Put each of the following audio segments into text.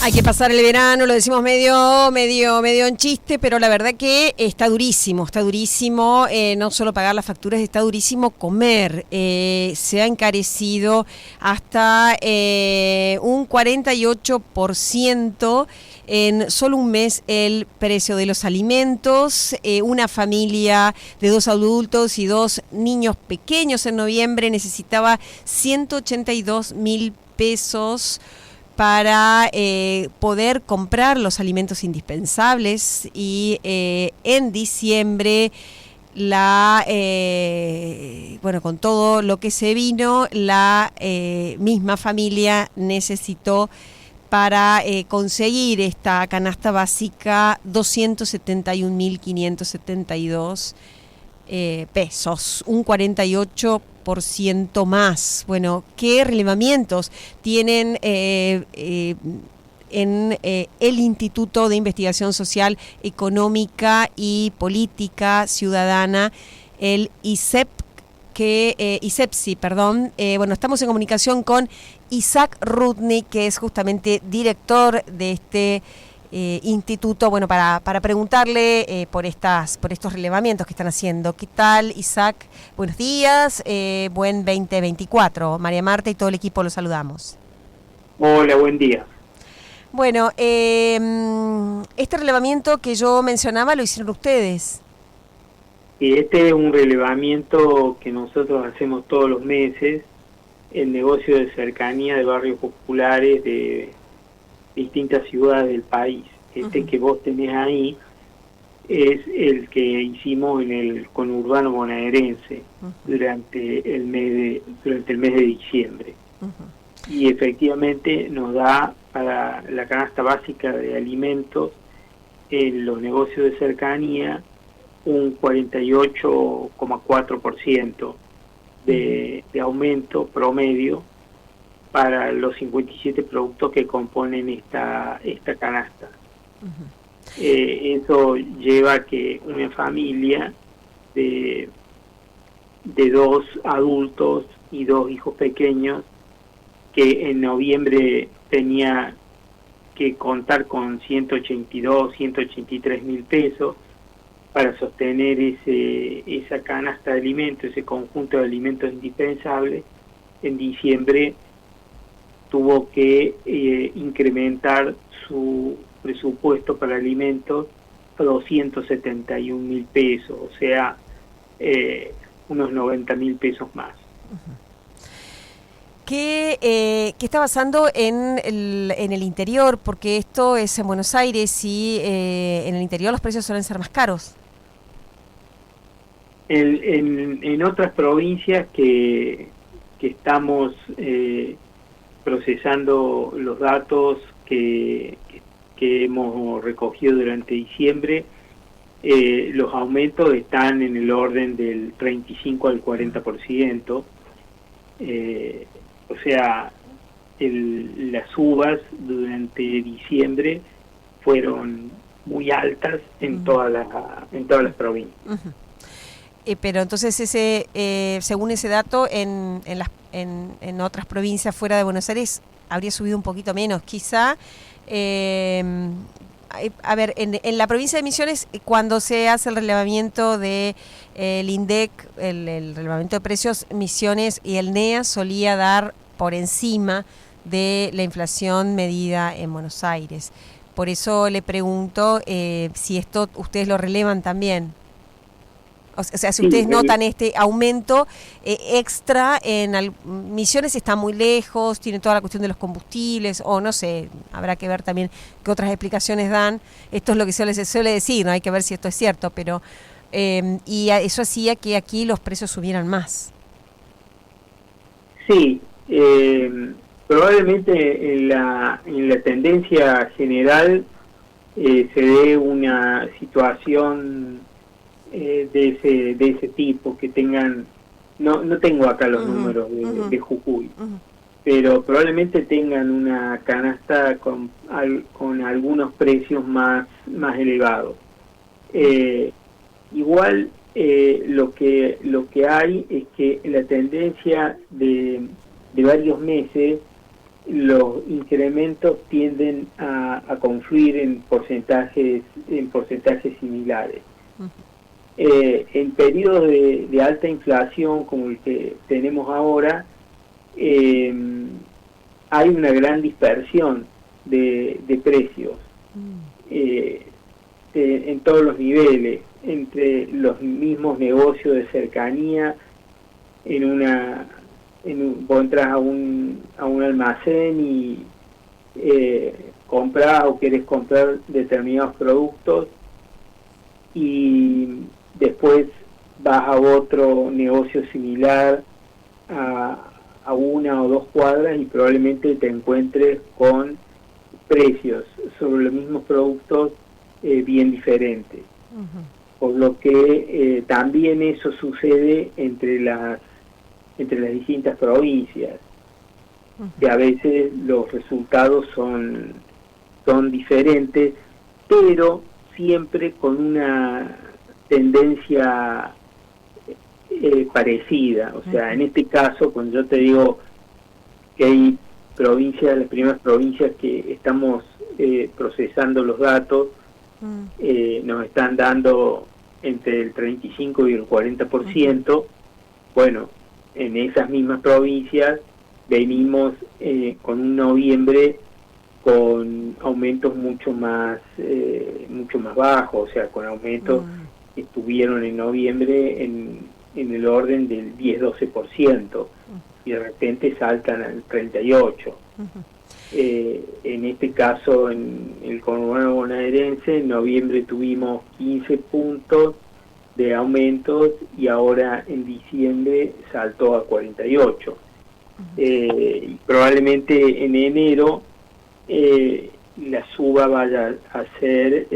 Hay que pasar el verano, lo decimos medio en chiste, pero la verdad que está durísimo, no solo pagar las facturas, está durísimo comer. Se ha encarecido hasta un 48% en solo un mes el precio de los alimentos. Una familia de 2 adultos y 2 niños pequeños en noviembre necesitaba 182.000 pesos para poder comprar los alimentos indispensables, y en diciembre con todo lo que se vino, la misma familia necesitó para conseguir esta canasta básica 271.572 pesos, un 48% más. Bueno, ¿qué relevamientos tienen en el Instituto de Investigación Social, Económica y Política Ciudadana, el ISEPSI? Estamos en comunicación con Isaac Rudnick, que es justamente director de este instituto, para preguntarle por estos relevamientos que están haciendo. ¿Qué tal, Isaac? Buenos días, buen 2024. María Marta y todo el equipo los saludamos. Hola, buen día. Bueno, este relevamiento que yo mencionaba lo hicieron ustedes. Y este es un relevamiento que nosotros hacemos todos los meses, el negocio de cercanía de barrios populares de distintas ciudades del país. Este que vos tenés ahí es el que hicimos en el conurbano bonaerense durante el mes de diciembre. Y efectivamente nos da para la canasta básica de alimentos en los negocios de cercanía un 48,4% de aumento promedio para los 57 productos que componen esta canasta. Eso lleva a que una familia de 2 adultos y 2 hijos pequeños, que en noviembre tenía que contar con 183.000 pesos para sostener esa canasta de alimentos, ese conjunto de alimentos indispensables, en diciembre tuvo que incrementar su presupuesto para alimentos a 271.000 pesos, o sea, unos 90.000 pesos más. ¿Qué está pasando en el interior? Porque esto es en Buenos Aires y en el interior los precios suelen ser más caros. En otras provincias que estamos procesando los datos que hemos recogido durante diciembre, los aumentos están en el orden del 35 al 40%. O sea, las subas durante diciembre fueron muy altas en todas las provincias. Pero entonces según ese dato, en otras provincias fuera de Buenos Aires habría subido un poquito menos, quizá. En la provincia de Misiones, cuando se hace el relevamiento de el INDEC, el relevamiento de precios, Misiones y el NEA solía dar por encima de la inflación medida en Buenos Aires. Por eso le pregunto si esto ustedes lo relevan también. O sea, si ustedes notan este aumento extra en Misiones, está muy lejos, tiene toda la cuestión de los combustibles, o no sé, habrá que ver también qué otras explicaciones dan. Esto es lo que se suele decir, no hay que ver si esto es cierto, pero y eso hacía que aquí los precios subieran más. Sí, probablemente en la tendencia general se dé una situación de ese tipo, que tengan, no tengo acá los números de Jujuy, pero probablemente tengan una canasta con algunos precios más elevados. Igual lo que hay es que la tendencia de varios meses los incrementos tienden a confluir en porcentajes similares. En periodos de alta inflación como el que tenemos ahora, hay una gran dispersión de precios en todos los niveles, entre los mismos negocios de cercanía. Vos entras a un almacén y compras o querés comprar determinados productos, y después vas a otro negocio similar a una o dos cuadras y probablemente te encuentres con precios sobre los mismos productos bien diferentes. Por lo que también eso sucede entre las distintas provincias, que a veces los resultados son diferentes, pero siempre con una tendencia parecida. O sea, en este caso, cuando yo te digo que hay provincias, las primeras provincias que estamos procesando los datos, nos están dando entre el 35 y el 40%, bueno, en esas mismas provincias venimos con un noviembre con aumentos mucho más bajos, o sea, con aumentos que estuvieron en noviembre en el orden del 10-12%, y de repente saltan al 38%. En este caso, en el conurbano bonaerense, en noviembre tuvimos 15 puntos de aumentos y ahora en diciembre saltó a 48. Y probablemente en enero la suba vaya a ser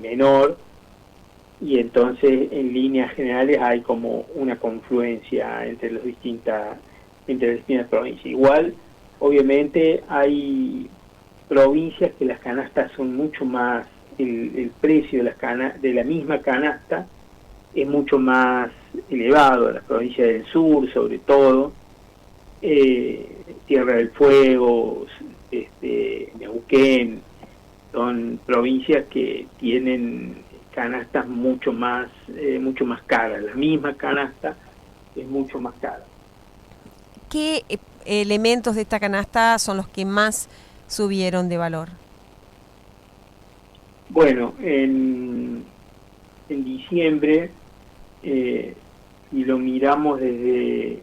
menor, y entonces en líneas generales hay como una confluencia entre las distintas provincias. Igual, obviamente, hay provincias que las canastas son mucho más, el precio de la misma canasta es mucho más elevado. Las provincias del sur, sobre todo, Tierra del Fuego, Neuquén, son provincias que tienen canastas mucho más caras. La misma canasta es mucho más cara. ¿Qué elementos de esta canasta son los que más subieron de valor? Bueno, en diciembre, y lo miramos desde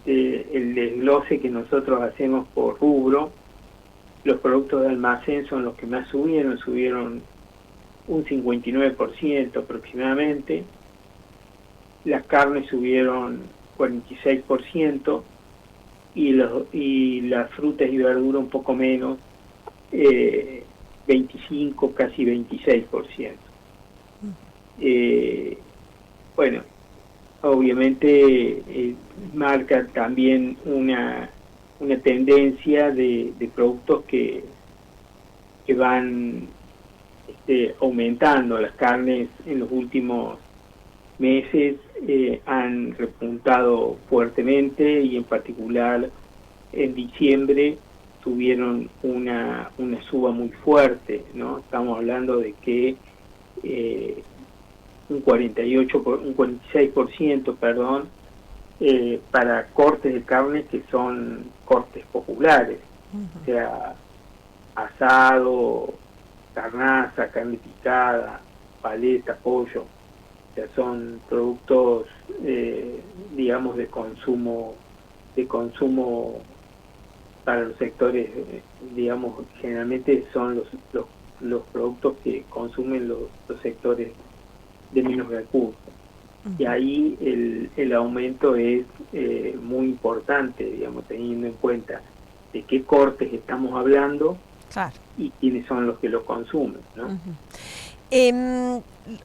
el desglose que nosotros hacemos por rubro, los productos de almacén son los que más subieron un 59% aproximadamente. Las carnes subieron 46%, y las frutas y verduras un poco menos, 25, casi 26%. Bueno, obviamente marca también una tendencia de productos que van aumentando. Las carnes en los últimos meses han repuntado fuertemente, y en particular en diciembre tuvieron una suba muy fuerte, ¿no? Estamos hablando de que un 46%, perdón, para cortes de carne que son cortes populares, o sea, asado, carnaza, carne picada, paleta, pollo. O sea, son productos, digamos, de consumo para los sectores, digamos, generalmente son los productos que consumen los sectores de menos recursos. Y ahí el aumento es muy importante, digamos, teniendo en cuenta de qué cortes estamos hablando, claro, y quiénes son los que los consumen, ¿no?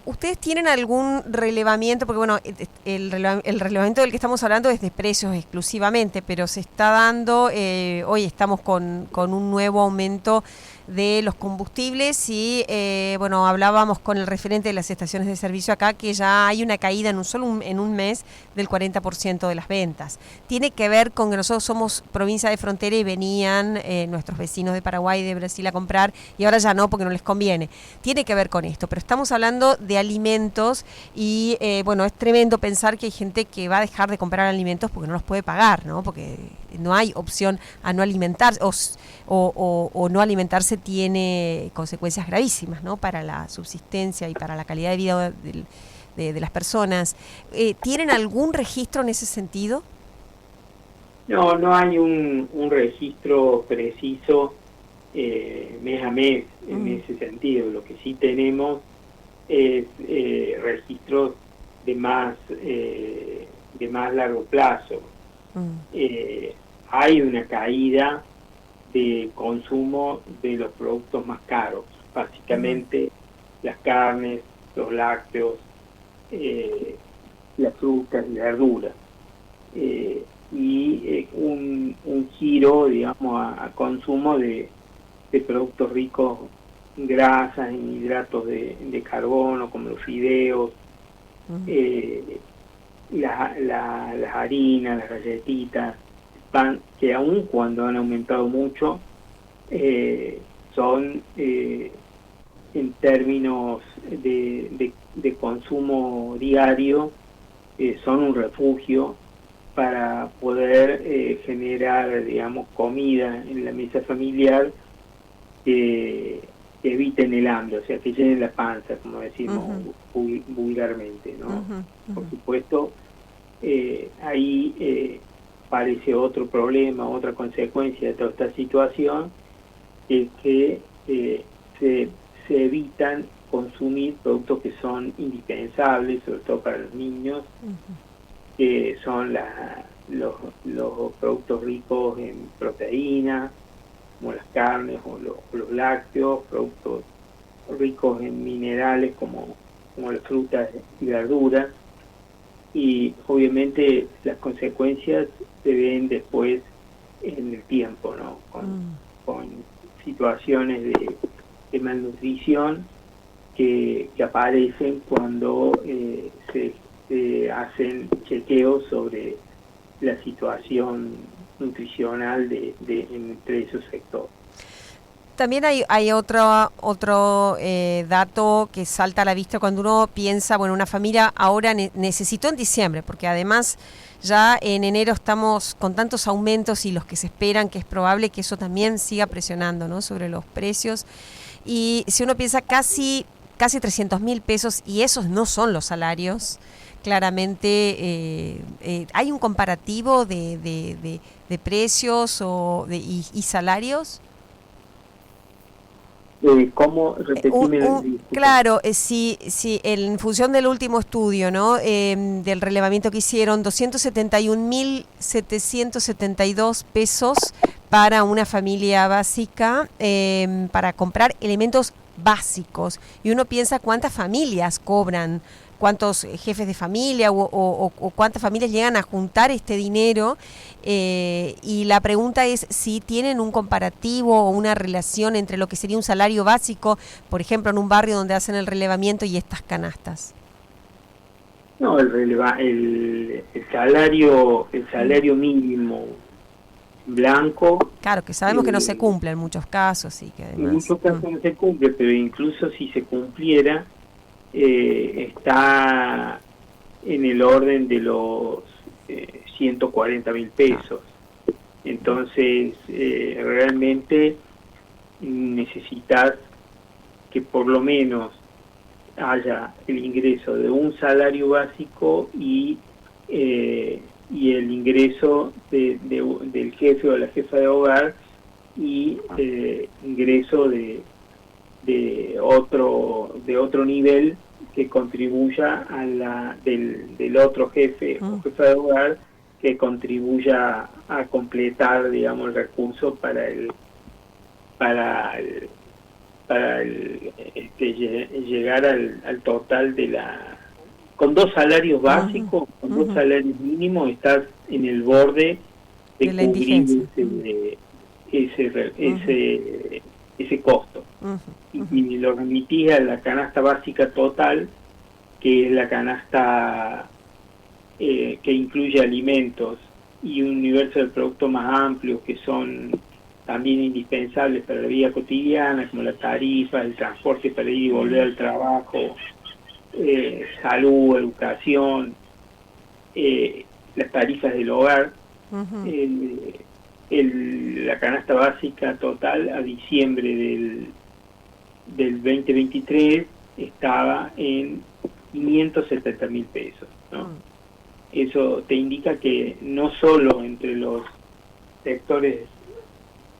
¿Ustedes tienen algún relevamiento? Porque bueno, el relevamiento del que estamos hablando es de precios exclusivamente, pero se está dando, hoy estamos con un nuevo aumento de los combustibles y bueno, hablábamos con el referente de las estaciones de servicio acá que ya hay una caída en un mes del 40% de las ventas. Tiene que ver con que nosotros somos provincia de frontera y venían nuestros vecinos de Paraguay y de Brasil a comprar y ahora ya no porque no les conviene. Tiene que ver con esto, pero estamos hablando de alimentos y bueno, es tremendo pensar que hay gente que va a dejar de comprar alimentos porque no los puede pagar, ¿no? Porque no hay opción a no alimentarse o no alimentarse tiene consecuencias gravísimas, ¿no? Para la subsistencia y para la calidad de vida de las personas. ¿Tienen algún registro en ese sentido? No, no hay un registro preciso mes a mes en ese sentido. Lo que sí tenemos es registros de más largo plazo. Hay una caída de consumo de los productos más caros, básicamente las carnes, los lácteos, las frutas y verduras, y un giro, digamos, a consumo de productos ricos en grasas, en hidratos de carbono, como los fideos, las harinas, las galletitas, pan, que aun cuando han aumentado mucho, son en términos de consumo diario, son un refugio para poder generar, digamos, comida en la mesa familiar que eviten el hambre, o sea, que llenen la panza, como decimos vulgarmente, ¿no? Por supuesto, ahí parece otro problema, otra consecuencia de toda esta situación, es que se evitan consumir productos que son indispensables, sobre todo para los niños, que son los productos ricos en proteínas, como las carnes o los lácteos, productos ricos en minerales como las frutas y verduras, y obviamente las consecuencias se ven después en el tiempo, ¿no? Con situaciones de malnutrición que aparecen cuando se hacen chequeos sobre la situación nutricional entre esos sectores. También hay otro dato que salta a la vista cuando uno piensa, bueno, una familia ahora necesitó en diciembre, porque además ya en enero estamos con tantos aumentos y los que se esperan, que es probable que eso también siga presionando, ¿no?, sobre los precios. Y si uno piensa casi 300.000 pesos, y esos no son los salarios, claramente hay un comparativo de precios y salarios. ¿Cómo? Repetime. Claro, sí, en función del último estudio, ¿no? Del relevamiento que hicieron, 271.772 pesos para una familia básica, para comprar elementos básicos. Y uno piensa cuántas familias cobran, cuántos jefes de familia o cuántas familias llegan a juntar este dinero, y la pregunta es si tienen un comparativo o una relación entre lo que sería un salario básico, por ejemplo, en un barrio donde hacen el relevamiento, y estas canastas. No, el salario mínimo blanco. Claro, que sabemos que no se cumple en muchos casos y que además... En muchos casos no se cumple, pero incluso si se cumpliera, está en el orden de los 140.000 pesos. Entonces, realmente necesitas que por lo menos haya el ingreso de un salario básico y el ingreso del jefe o la jefa de hogar, y ingreso de otro nivel que contribuya del otro jefe o jefa de hogar, que contribuya a completar, digamos, el recurso para para llegar al total con 2 salarios básicos, con 2 salarios mínimos, estás en el borde de cubrir ese costo. Y lo remitís a la canasta básica total, que es la canasta que incluye alimentos y un universo de productos más amplios que son también indispensables para la vida cotidiana, como la tarifa, el transporte para ir y volver al trabajo, salud, educación, las tarifas del hogar. La canasta básica total a diciembre del 2023 estaba en 570.000 pesos, ¿no? Eso te indica que no solo entre los sectores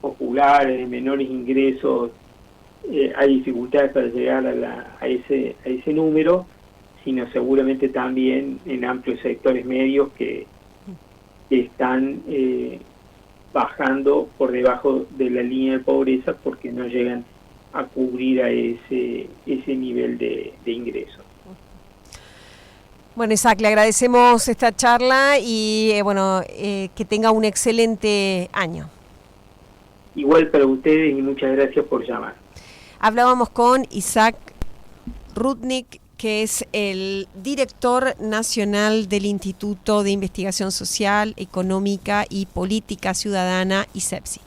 populares de menores ingresos hay dificultades para llegar a ese número, sino seguramente también en amplios sectores medios que están bajando por debajo de la línea de pobreza porque no llegan a cubrir a ese nivel de ingreso. Bueno, Isaac, le agradecemos esta charla y que tenga un excelente año. Igual para ustedes y muchas gracias por llamar. Hablábamos con Isaac Rudnick, que es el director nacional del Instituto de Investigación Social, Económica y Política Ciudadana, ISEPSI.